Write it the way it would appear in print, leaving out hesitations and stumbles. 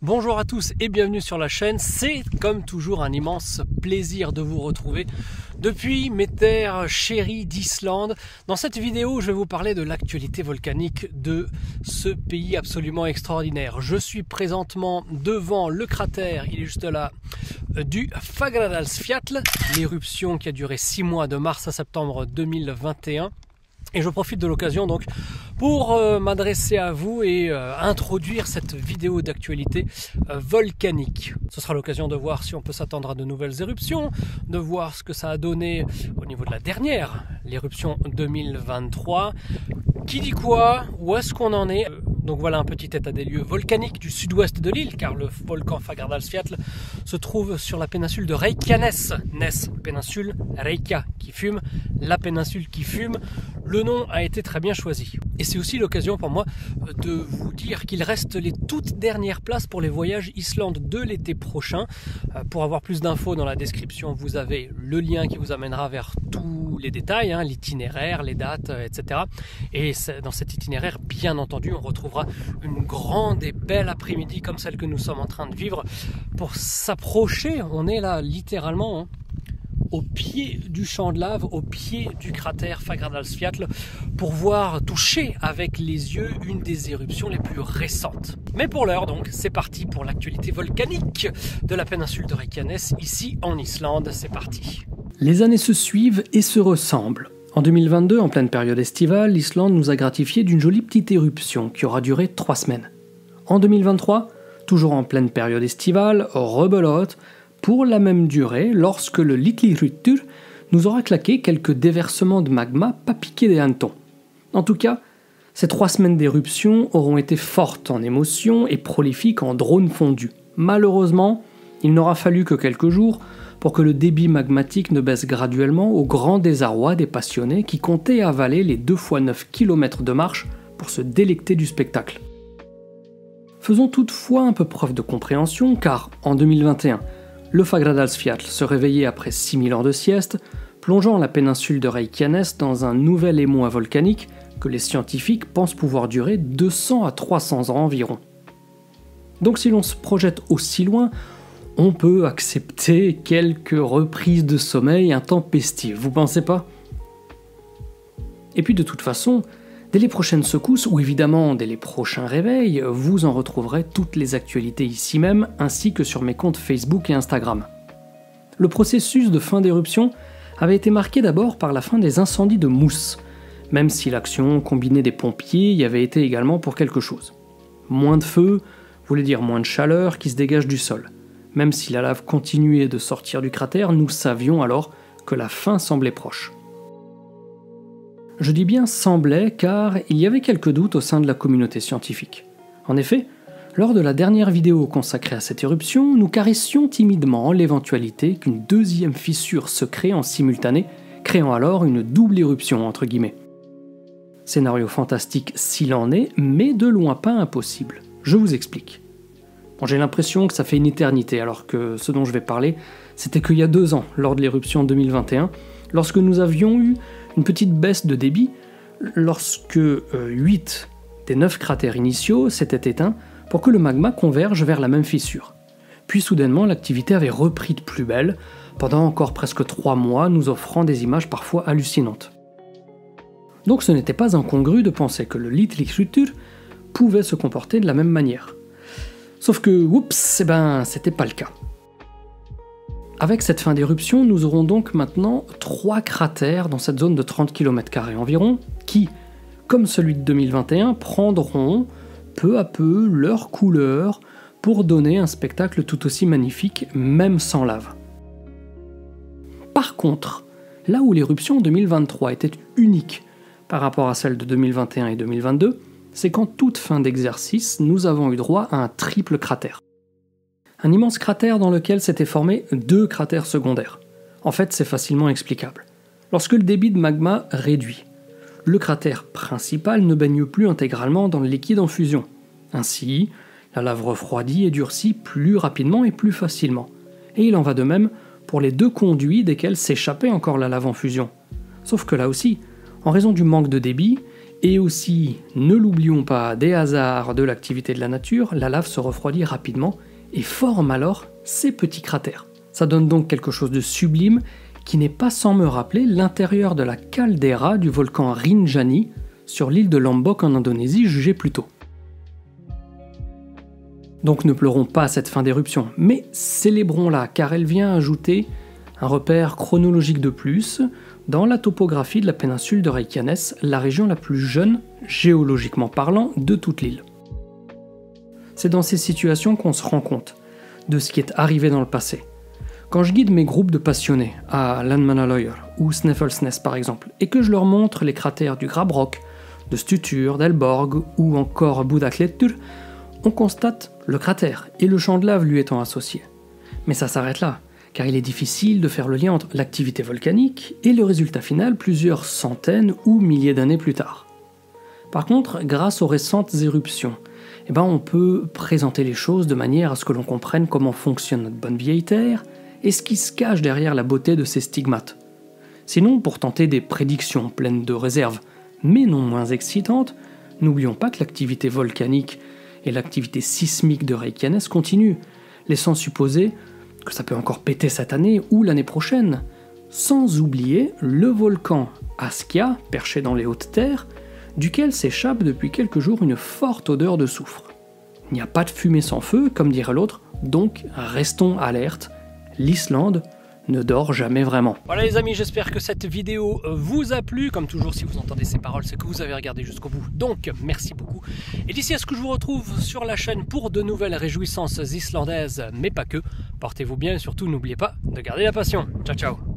Bonjour à tous et bienvenue sur la chaîne. C'est comme toujours un immense plaisir de vous retrouver depuis mes terres chéries d'Islande. Dans cette vidéo, je vais vous parler de l'actualité volcanique de ce pays absolument extraordinaire. Je suis présentement devant le cratère, il est juste là, du Fagradalsfjall, l'éruption qui a duré 6 mois de mars à septembre 2021. Et je profite de l'occasion donc pour m'adresser à vous et introduire cette vidéo d'actualité volcanique. Ce sera l'occasion de voir si on peut s'attendre à de nouvelles éruptions, de voir ce que ça a donné au niveau de la dernière, l'éruption 2023. Qui dit quoi? Où est-ce qu'on en est? Donc voilà un petit état des lieux volcanique du sud-ouest de l'île, car le volcan Fagradalsfjall se trouve sur la péninsule de Reykjanes. Ness, péninsule, Reykja qui fume, la péninsule qui fume. Le nom a été très bien choisi. Et c'est aussi l'occasion pour moi de vous dire qu'il reste les toutes dernières places pour les voyages Islande de l'été prochain. Pour avoir plus d'infos dans la description, vous avez le lien qui vous amènera vers tous les détails, l'itinéraire, les dates, etc. Et dans cet itinéraire, bien entendu, on retrouvera une grande et belle après-midi comme celle que nous sommes en train de vivre pour s'approcher. On est là littéralement au pied du champ de lave, au pied du cratère Fagradalsfjall, pour voir, toucher avec les yeux une des éruptions les plus récentes. Mais pour l'heure donc, c'est parti pour l'actualité volcanique de la péninsule de Reykjanes, ici en Islande, c'est parti. Les années se suivent et se ressemblent. En 2022, en pleine période estivale, l'Islande nous a gratifié d'une jolie petite éruption qui aura duré 3 semaines. En 2023, toujours en pleine période estivale, rebelote, pour la même durée, lorsque le Litlihryttur nous aura claqué quelques déversements de magma pas piqués des hannetons. En tout cas, ces 3 semaines d'éruption auront été fortes en émotions et prolifiques en drones fondus. Malheureusement, il n'aura fallu que quelques jours pour que le débit magmatique ne baisse graduellement au grand désarroi des passionnés qui comptaient avaler les 2 fois 9 km de marche pour se délecter du spectacle. Faisons toutefois un peu preuve de compréhension car, en 2021, le Fagradalsfjall se réveillait après 6000 heures de sieste, plongeant la péninsule de Reykjanes dans un nouvel émoi volcanique que les scientifiques pensent pouvoir durer 200 à 300 ans environ. Donc si l'on se projette aussi loin, on peut accepter quelques reprises de sommeil intempestives, vous pensez pas? Et puis de toute façon, dès les prochaines secousses, ou évidemment dès les prochains réveils, vous en retrouverez toutes les actualités ici même, ainsi que sur mes comptes Facebook et Instagram. Le processus de fin d'éruption avait été marqué d'abord par la fin des incendies de mousse, même si l'action combinée des pompiers y avait été également pour quelque chose. Moins de feu voulait dire moins de chaleur qui se dégage du sol. Même si la lave continuait de sortir du cratère, nous savions alors que la fin semblait proche. Je dis bien « semblait » car il y avait quelques doutes au sein de la communauté scientifique. En effet, lors de la dernière vidéo consacrée à cette éruption, nous caressions timidement l'éventualité qu'une deuxième fissure se crée en simultané, créant alors une double éruption entre guillemets. Scénario fantastique s'il en est, mais de loin pas impossible. Je vous explique. Bon, j'ai l'impression que ça fait une éternité, alors que ce dont je vais parler, c'était qu'il y a 2 ans, lors de l'éruption 2021, lorsque nous avions eu une petite baisse de débit, lorsque 8 des 9 cratères initiaux s'étaient éteints pour que le magma converge vers la même fissure. Puis soudainement, l'activité avait repris de plus belle, pendant encore presque 3 mois, nous offrant des images parfois hallucinantes. Donc ce n'était pas incongru de penser que le Litlihryttur pouvait se comporter de la même manière. Sauf que, oups, c'était pas le cas. Avec cette fin d'éruption, nous aurons donc maintenant 3 cratères dans cette zone de 30 km² environ, qui, comme celui de 2021, prendront peu à peu leur couleur pour donner un spectacle tout aussi magnifique, même sans lave. Par contre, là où l'éruption 2023 était unique par rapport à celle de 2021 et 2022, c'est qu'en toute fin d'exercice, nous avons eu droit à un triple cratère. Un immense cratère dans lequel s'étaient formés 2 cratères secondaires. En fait, c'est facilement explicable. Lorsque le débit de magma réduit, le cratère principal ne baigne plus intégralement dans le liquide en fusion. Ainsi, la lave refroidit et durcit plus rapidement et plus facilement. Et il en va de même pour les 2 conduits desquels s'échappait encore la lave en fusion. Sauf que là aussi, en raison du manque de débit, Et aussi, ne l'oublions pas, des hasards de l'activité de la nature, la lave se refroidit rapidement et forme alors ces petits cratères. Ça donne donc quelque chose de sublime qui n'est pas sans me rappeler l'intérieur de la caldeira du volcan Rinjani sur l'île de Lombok en Indonésie jugée plus tôt. Donc ne pleurons pas cette fin d'éruption, mais célébrons-la car elle vient ajouter un repère chronologique de plus dans la topographie de la péninsule de Reykjanes, la région la plus jeune, géologiquement parlant, de toute l'île. C'est dans ces situations qu'on se rend compte de ce qui est arrivé dans le passé. Quand je guide mes groupes de passionnés à Landmannalaugar ou Snæfellsnes par exemple, et que je leur montre les cratères du Grabrock, de Stutur, d'Elborg ou encore Budaklettur, on constate le cratère et le champ de lave lui étant associé. Mais ça s'arrête là, car il est difficile de faire le lien entre l'activité volcanique et le résultat final plusieurs centaines ou milliers d'années plus tard. Par contre, grâce aux récentes éruptions, on peut présenter les choses de manière à ce que l'on comprenne comment fonctionne notre bonne vieille Terre et ce qui se cache derrière la beauté de ces stigmates. Sinon, pour tenter des prédictions pleines de réserves, mais non moins excitantes, n'oublions pas que l'activité volcanique et l'activité sismique de Reykjanes continuent, laissant supposer que ça peut encore péter cette année ou l'année prochaine, sans oublier le volcan Askja, perché dans les hautes terres, duquel s'échappe depuis quelques jours une forte odeur de soufre. Il n'y a pas de fumée sans feu, comme dirait l'autre, donc restons alertes, l'Islande ne dort jamais vraiment. Voilà les amis, j'espère que cette vidéo vous a plu. Comme toujours, si vous entendez ces paroles, c'est que vous avez regardé jusqu'au bout. Donc, merci beaucoup. Et d'ici à ce que je vous retrouve sur la chaîne pour de nouvelles réjouissances islandaises, mais pas que. Portez-vous bien et surtout, n'oubliez pas de garder la passion. Ciao, ciao.